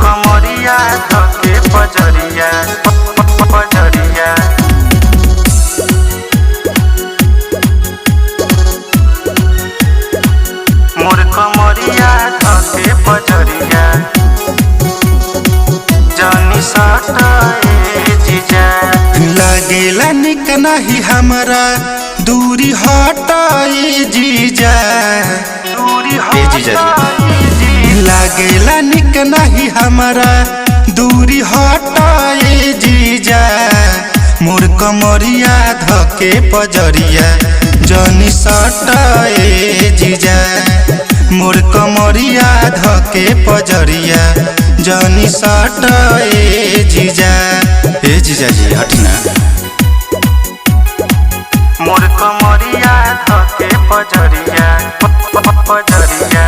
कमरिया धके पजरिया पजरिया मोर कमरिया धके पजरिया जानी सटाए जीजा लागेला निक नहीं हमरा दूरी हटाए जीजा दूरी जीजा लागेला निक नहीं हमरा दूरी हटाए जीजा मोर कमरिया धके पजरिया जनी सटाए जीजा मोर कमरिया धके पजरिया जनी सटाए जीजा ए जीजा जी हटना मोर कमरिया धके पजरिया पजरिया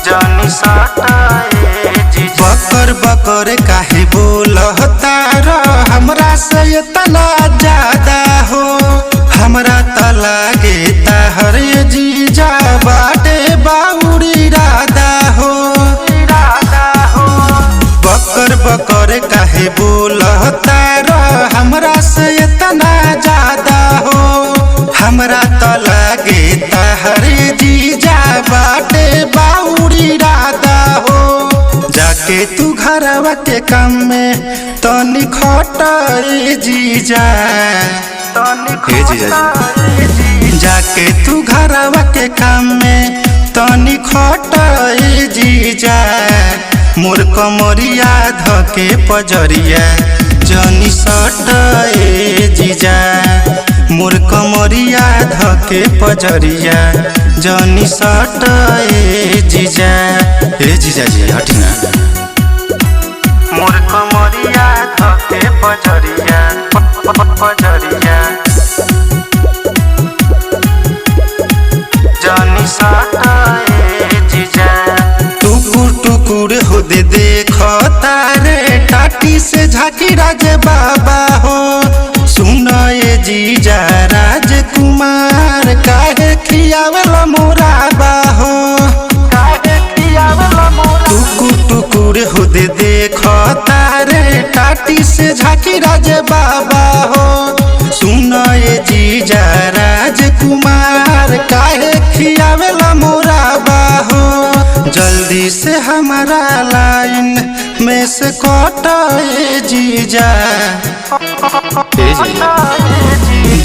जानी सटाए जीजा बकर बकर काहे बोलता र हमरा से इतना ज्यादा हो हमरा त लागे ताहर जीजा बाटे बाउरी राधा हो बकर बकर काहे बोलता र हमरा से इतना ज्यादा हो हमरा त लागे ताहर जीजा बाटे बाउरी राधा हो जाके तू घरवा के काम में तनी खटाए जीजा तनी जीजा जाके तू घरवा के काम में तनी खटाए जीजा मोर कमरिया धके पजरिया जनी सटाए जीजा मोर कमरिया धके पजरिया जनी सटाए जीजा ए जीजा जी हटना मोर कमरिया धके पजरिया पजरिया जानी सटाए जीजा टुकुर टुकुर हो दे देखो तारे टाटी से झाकी राज बाबा हो सुनो ये जीजा राजकुमार काहे खियावला मोरा बाहो टुकुर टुकुर हो दे देखो तारे टाटी से झाकी राज बाबा हो सुनो ये जीजा राजकुमार काहे खियावला मोरा बाहो जल्दी से हमारा लाइन में से कटाए जीजा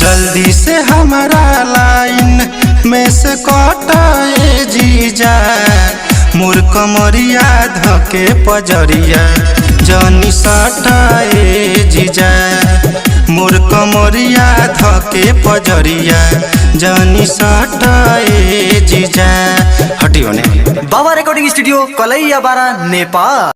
जल्दी से हमारा लाइन में से कटाए जीजा मोर कमरिया धके पजरिया जनी सटाए जीजा मोर कमरिया धके पजरिया जनी सटाए जीजा हटियो ने बाबा रेकर्डिङ स्टुडियो कलैया बारा नेपाल।